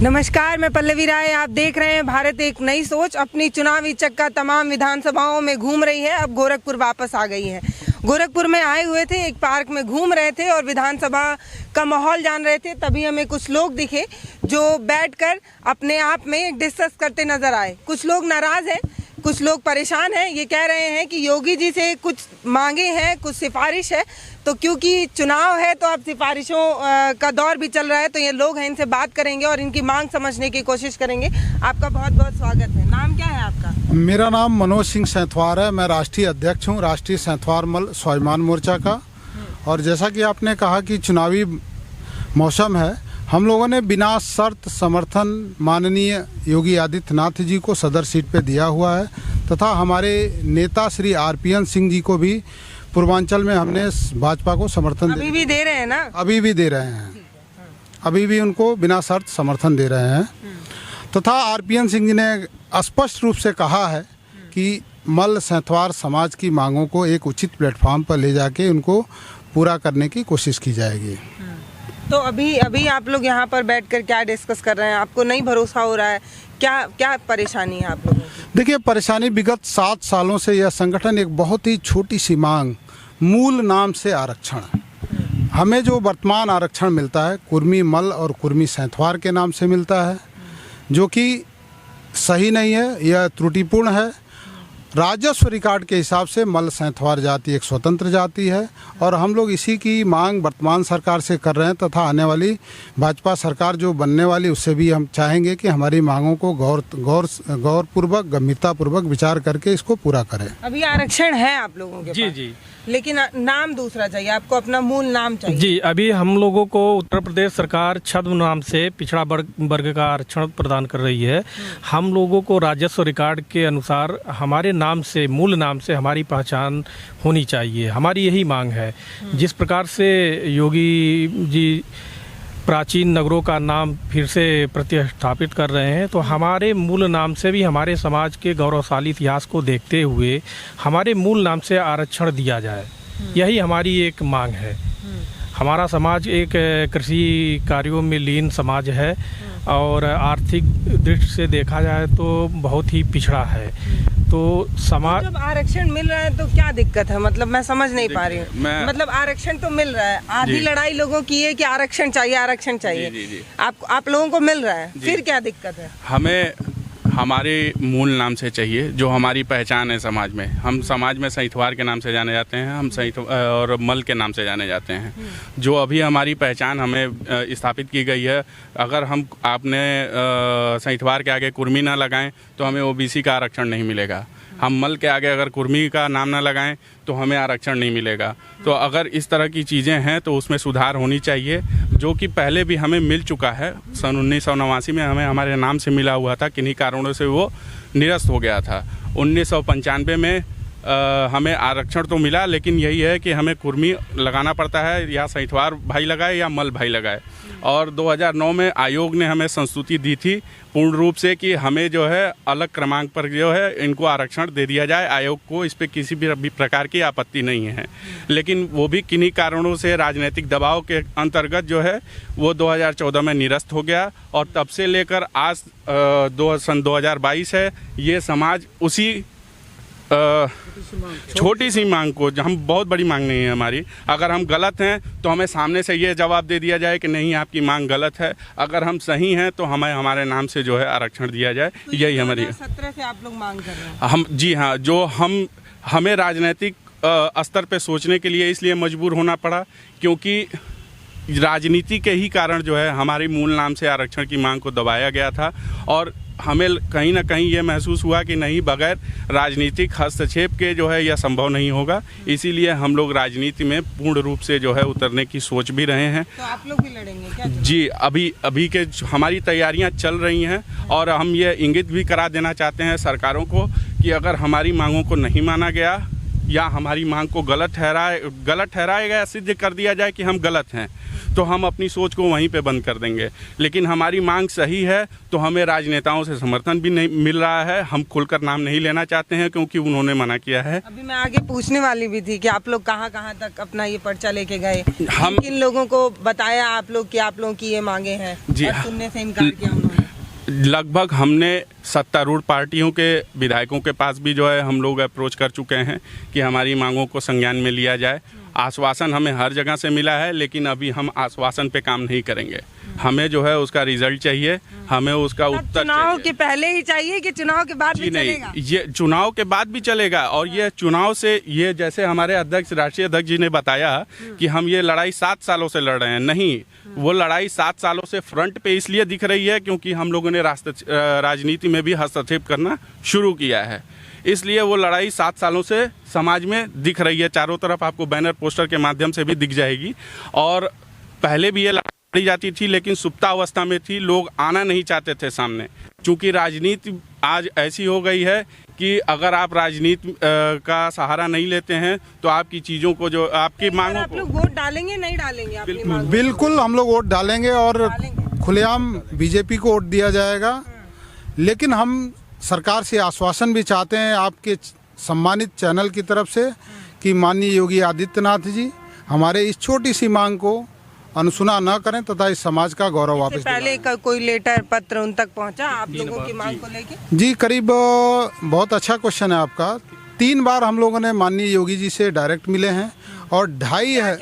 नमस्कार, मैं पल्लवी राय। आप देख रहे हैं भारत एक नई सोच। अपनी चुनावी चक्का तमाम विधानसभाओं में घूम रही है। अब गोरखपुर वापस आ गई है। गोरखपुर में आए हुए थे, एक पार्क में घूम रहे थे और विधानसभा का माहौल जान रहे थे। तभी हमें कुछ लोग दिखे जो बैठकर अपने आप में डिस्कस करते नजर आए। कुछ लोग नाराज हैं, कुछ लोग परेशान हैं। ये कह रहे हैं कि योगी जी से कुछ मांगे हैं, कुछ सिफारिश है। तो क्योंकि चुनाव है तो अब सिफारिशों का दौर भी चल रहा है। तो ये लोग हैं, इनसे बात करेंगे और इनकी मांग समझने की कोशिश करेंगे। आपका बहुत बहुत स्वागत है। नाम क्या है आपका? मेरा नाम मनोज सिंह सैंथवार है। मैं राष्ट्रीय अध्यक्ष हूँ राष्ट्रीय सैंथवार मल स्वाभिमान मोर्चा का। और जैसा कि आपने कहा कि चुनावी मौसम है, हम लोगों ने बिना शर्त समर्थन माननीय योगी आदित्यनाथ जी को सदर सीट पे दिया हुआ है तथा हमारे नेता श्री RPN सिंह जी को भी पूर्वांचल में हमने भाजपा को समर्थन अभी भी दे रहे हैं ना? अभी भी दे रहे हैं, अभी भी उनको बिना शर्त समर्थन दे रहे हैं। तथा RPN सिंह जी ने स्पष्ट रूप से कहा है कि मल सैंथवार समाज की मांगों को एक उचित प्लेटफॉर्म पर ले जाके उनको पूरा करने की कोशिश की जाएगी। तो अभी आप लोग यहाँ पर बैठकर क्या डिस्कस कर रहे हैं? आपको नहीं भरोसा हो रहा है? क्या परेशानी है आप लोगों की? देखिए, परेशानी विगत 7 सालों से यह संगठन एक बहुत ही छोटी सी मांग, मूल नाम से आरक्षण, हमें जो वर्तमान आरक्षण मिलता है कुर्मी मल और कुर्मी सैंथवार के नाम से मिलता है, जो कि सही नहीं है, यह त्रुटिपूर्ण है। राजस्व रिकॉर्ड के हिसाब से मल सैंथवार जाति एक स्वतंत्र जाति है और हम लोग इसी की मांग वर्तमान सरकार से कर रहे हैं तथा आने वाली भाजपा सरकार जो बनने वाली उससे भी हम चाहेंगे कि हमारी मांगों को गौरपूर्वक गंभीरतापूर्वक विचार करके इसको पूरा करें। अभी आरक्षण है आप लोगों के पास? जी, लेकिन नाम दूसरा चाहिए आपको, अपना मूल नाम चाहिए। जी, अभी हम लोगों को उत्तर प्रदेश सरकार छद्म नाम से पिछड़ा वर्ग का आरक्षण प्रदान कर रही है। हम लोगों को राजस्व रिकॉर्ड के अनुसार हमारे नाम से, मूल नाम से हमारी पहचान होनी चाहिए। हमारी यही मांग है। जिस प्रकार से योगी जी प्राचीन नगरों का नाम फिर से प्रतिस्थापित कर रहे हैं, तो हमारे मूल नाम से भी हमारे समाज के गौरवशाली इतिहास को देखते हुए हमारे मूल नाम से आरक्षण दिया जाए। यही हमारी एक मांग है। हमारा समाज एक कृषि कार्यों में लीन समाज है और आर्थिक दृष्टि से देखा जाए तो बहुत ही पिछड़ा है। तो समाज जब आरक्षण मिल रहा है तो क्या दिक्कत है? मतलब मैं समझ नहीं पा रही हूँ। मतलब आरक्षण तो मिल रहा है, आधी लड़ाई लोगों की है कि आरक्षण चाहिए, आरक्षण चाहिए। जी। आप लोगों को मिल रहा है, फिर क्या दिक्कत है? हमें हमारे मूल नाम से चाहिए, जो हमारी पहचान है समाज में। हम समाज में सैंथवार के नाम से जाने जाते हैं, हम और मल के नाम से जाने जाते हैं। जो अभी हमारी पहचान हमें स्थापित की गई है, अगर हम आपने सैंथवार के आगे कुर्मी ना लगाएं तो हमें OBC का आरक्षण नहीं मिलेगा। हम मल के आगे अगर कुर्मी का नाम ना लगाएं तो हमें आरक्षण नहीं मिलेगा। तो अगर इस तरह की चीज़ें हैं तो उसमें सुधार होनी चाहिए, जो कि पहले भी हमें मिल चुका है। सन 1989 में हमें हमारे नाम से मिला हुआ था, किन्हीं कारणों से वो निरस्त हो गया था। 1995 में हमें आरक्षण तो मिला, लेकिन यही है कि हमें कुर्मी लगाना पड़ता है, या सैंथवार भाई लगाए या मल भाई लगाए। और 2009 में आयोग ने हमें संस्तुति दी थी पूर्ण रूप से कि हमें जो है अलग क्रमांक पर जो है इनको आरक्षण दे दिया जाए। आयोग को इस पर किसी भी प्रकार की आपत्ति नहीं है, लेकिन वो भी किन्हीं कारणों से राजनीतिक दबाव के अंतर्गत जो है वो 2014 में निरस्त हो गया। और तब से लेकर आज सन 2022 है, ये समाज उसी छोटी सी मांग को, हम बहुत बड़ी मांग नहीं है हमारी, अगर हम गलत हैं तो हमें सामने से ये जवाब दे दिया जाए कि नहीं आपकी मांग गलत है। अगर हम सही हैं तो हमें हमारे नाम से जो है आरक्षण दिया जाए। तो यही हमारी 2017 से आप लोग मांग कर रहे हैं? हम जी हाँ, जो हमें राजनीतिक स्तर पे सोचने के लिए इसलिए मजबूर होना पड़ा क्योंकि राजनीति के ही कारण जो है हमारी मूल नाम से आरक्षण की मांग को दबाया गया था। और हमें कहीं ना कहीं ये महसूस हुआ कि नहीं, बगैर राजनीतिक हस्तक्षेप के जो है यह संभव नहीं होगा। इसीलिए हम लोग राजनीति में पूर्ण रूप से जो है उतरने की सोच भी रहे हैं। तो आप लोग भी लड़ेंगे क्या? जी, अभी के हमारी तैयारियां चल रही हैं और हम ये इंगित भी करा देना चाहते हैं सरकारों को कि अगर हमारी मांगों को नहीं माना गया या हमारी मांग को गलत ठहराया गया, सिद्ध कर दिया जाए कि हम गलत हैं, तो हम अपनी सोच को वहीं पे बंद कर देंगे। लेकिन हमारी मांग सही है तो हमें राजनेताओं से समर्थन भी नहीं मिल रहा है। हम खुलकर नाम नहीं लेना चाहते हैं क्योंकि उन्होंने मना किया है। अभी मैं आगे पूछने वाली भी थी कि आप लोग कहाँ तक अपना ये पर्चा लेके गए, हम किन लोगों को बताया आप लोग कि आप लोगों की ये मांगे हैं, जी सुनने से इनकार किया उन्होंने? लगभग हमने सत्तारूढ़ पार्टियों के विधायकों के पास भी जो है हम लोग अप्रोच कर चुके हैं कि हमारी मांगों को संज्ञान में लिया जाए। आश्वासन हमें हर जगह से मिला है, लेकिन अभी हम आश्वासन पे काम नहीं करेंगे। हमें जो है उसका रिजल्ट चाहिए, हमें उसका उत्तर चुनाव के पहले ही चाहिए कि चुनाव के बाद भी चलेगा? नहीं, ये चुनाव के बाद भी चलेगा। और ये चुनाव से, ये जैसे हमारे अध्यक्ष, राष्ट्रीय अध्यक्ष जी ने बताया कि हम ये लड़ाई 7 सालों से लड़ रहे हैं, नहीं, वो लड़ाई 7 सालों से फ्रंट पे इसलिए दिख रही है क्योंकि हम लोगों ने राजनीति में भी हस्तक्षेप करना शुरू किया है। इसलिए वो लड़ाई 7 सालों से समाज में दिख रही है, चारों तरफ आपको बैनर पोस्टर के माध्यम से भी दिख जाएगी। और पहले भी ये लड़ी जाती थी, लेकिन सुप्तावस्था में थी, लोग आना नहीं चाहते थे सामने। चूंकि राजनीति आज ऐसी हो गई है कि अगर आप राजनीति का सहारा नहीं लेते हैं तो आपकी चीज़ों को, जो आपकी मांगों आप लोग वोट डालेंगे नहीं डालेंगे? अपनी मांगों बिल्कुल हम लोग वोट डालेंगे और खुलेआम बीजेपी को वोट दिया जाएगा। लेकिन हम सरकार से आश्वासन भी चाहते हैं आपके सम्मानित चैनल की तरफ से कि माननीय योगी आदित्यनाथ जी हमारे इस छोटी सी मांग को अनसुना न करें तथा इस समाज का गौरव वापस पहले कोई लेटर पत्र उन तक पहुंचा आप लोगों की मांग को लेके? जी, करीब, बहुत अच्छा क्वेश्चन है आपका। 3 बार हम लोगों ने माननीय योगी जी से डायरेक्ट मिले हैं और 2.5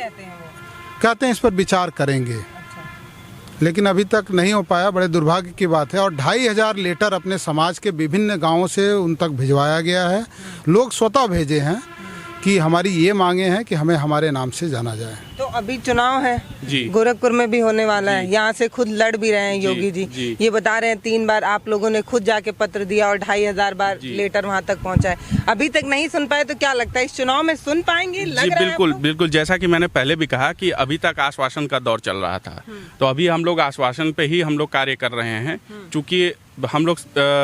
कहते हैं इस पर विचार करेंगे, लेकिन अभी तक नहीं हो पाया। बड़े दुर्भाग्य की बात है। और 2,500 लेटर अपने समाज के विभिन्न गांवों से उन तक भिजवाया गया है। लोग स्वतः भेजे हैं कि हमारी ये मांगे हैं कि हमें हमारे नाम से जाना जाए। तो अभी चुनाव है जी, गोरखपुर में भी होने वाला है, यहाँ से खुद लड़ भी रहे हैं योगी जी। ये बता रहे हैं 3 बार आप लोगों ने खुद जाके पत्र दिया और 2,500 बार लेटर वहाँ तक पहुँचा है। अभी तक नहीं सुन पाए, तो क्या लगता है इस चुनाव में सुन पाएंगे? जी बिल्कुल बिल्कुल, जैसा कि मैंने पहले भी कहा कि अभी तक आश्वासन का दौर चल रहा था, तो अभी हम लोग आश्वासन पे ही हम लोग कार्य कर रहे हैं। चूँकि हम लोग,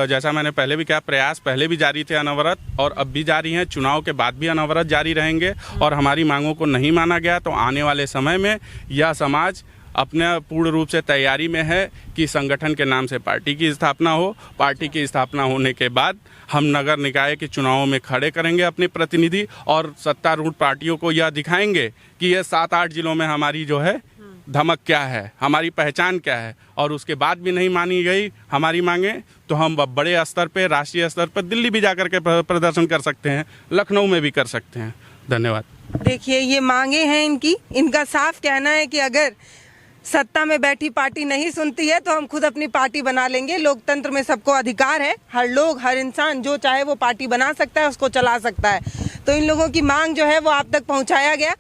जैसा मैंने पहले भी कहा, प्रयास पहले भी जारी थे अनवरत और अब भी जारी हैं, चुनाव के बाद भी अनवरत जारी रहेंगे। और हमारी मांगों को नहीं माना गया तो आने वाले समय में यह समाज अपने पूर्ण रूप से तैयारी में है कि संगठन के नाम से पार्टी की स्थापना हो। पार्टी की स्थापना होने के बाद हम नगर निकाय के चुनावों में खड़े करेंगे अपने प्रतिनिधि और सत्तारूढ़ पार्टियों को यह दिखाएंगे कि ये 7-8 जिलों में हमारी जो है धमक क्या है, हमारी पहचान क्या है। और उसके बाद भी नहीं मानी गई हमारी मांगे तो हम बड़े स्तर पे, राष्ट्रीय स्तर पर दिल्ली भी जाकर के प्रदर्शन कर सकते हैं, लखनऊ में भी कर सकते हैं। धन्यवाद। देखिए, ये मांगे हैं इनका साफ कहना है कि अगर सत्ता में बैठी पार्टी नहीं सुनती है तो हम खुद अपनी पार्टी बना लेंगे। लोकतंत्र में सबको अधिकार है, हर लोग, हर इंसान जो चाहे वो पार्टी बना सकता है, उसको चला सकता है। तो इन लोगों की मांग जो है वो आप तक पहुंचाया गया।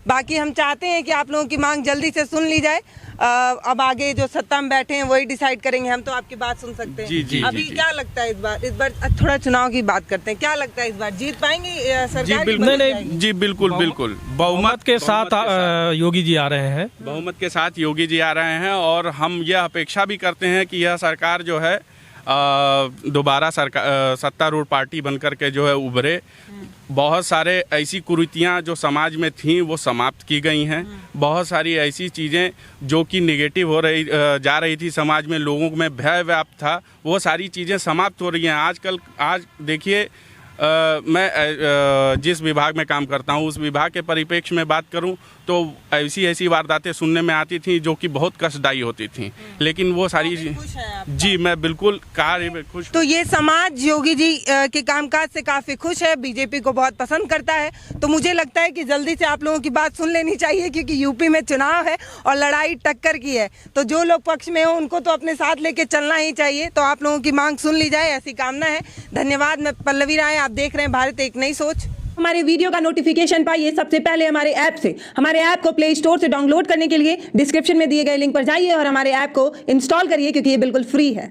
बाकी हम चाहते हैं कि आप लोगों की मांग जल्दी से सुन ली जाए। अब आगे जो सत्ता में बैठे हैं वही डिसाइड करेंगे, हम तो आपकी बात सुन सकते हैं। जी, अभी जी, क्या लगता है इस बार थोड़ा चुनाव की बात करते हैं, क्या लगता है इस बार जीत पाएंगे सरकार? जी बिल्कुल, जी बिल्कुल बिल्कुल, बहुमत के साथ योगी जी आ रहे हैं। बहुमत के साथ योगी जी आ रहे हैं और हम यह अपेक्षा भी करते हैं कि यह सरकार जो है दोबारा सत्तारूढ़ पार्टी बनकर के जो है उभरे। बहुत सारे ऐसी कुरीतियाँ जो समाज में थीं वो समाप्त की गई हैं। बहुत सारी ऐसी चीज़ें जो कि निगेटिव हो रही जा रही थी समाज में, लोगों में भय व्याप्त था, वो सारी चीज़ें समाप्त हो रही हैं। आज देखिए, मैं जिस विभाग में काम करता हूँ उस विभाग के परिप्रेक्ष्य में बात करूँ तो ऐसी वारदातें सुनने में आती थी जो कि बहुत कष्टदायी होती थी, लेकिन वो सारी, जी मैं बिल्कुल कार्य में खुश। तो ये समाज योगी जी के कामकाज से काफी खुश है, बीजेपी को बहुत पसंद करता है। तो मुझे लगता है कि जल्दी से आप लोगों की बात सुन लेनी चाहिए, क्योंकि यूपी में चुनाव है और लड़ाई टक्कर की है। तो जो लोग पक्ष में हो उनको तो अपने साथ लेके चलना ही चाहिए। तो आप लोगों की मांग सुन ली जाए, ऐसी कामना है। धन्यवाद। मैं पल्लवी राय, आप देख रहे हैं भारत एक नई सोच। हमारे वीडियो का नोटिफिकेशन पाइए सबसे पहले हमारे ऐप से। हमारे ऐप को प्ले स्टोर से डाउनलोड करने के लिए डिस्क्रिप्शन में दिए गए लिंक पर जाइए और हमारे ऐप को इंस्टॉल करिए, क्योंकि ये बिल्कुल फ्री है।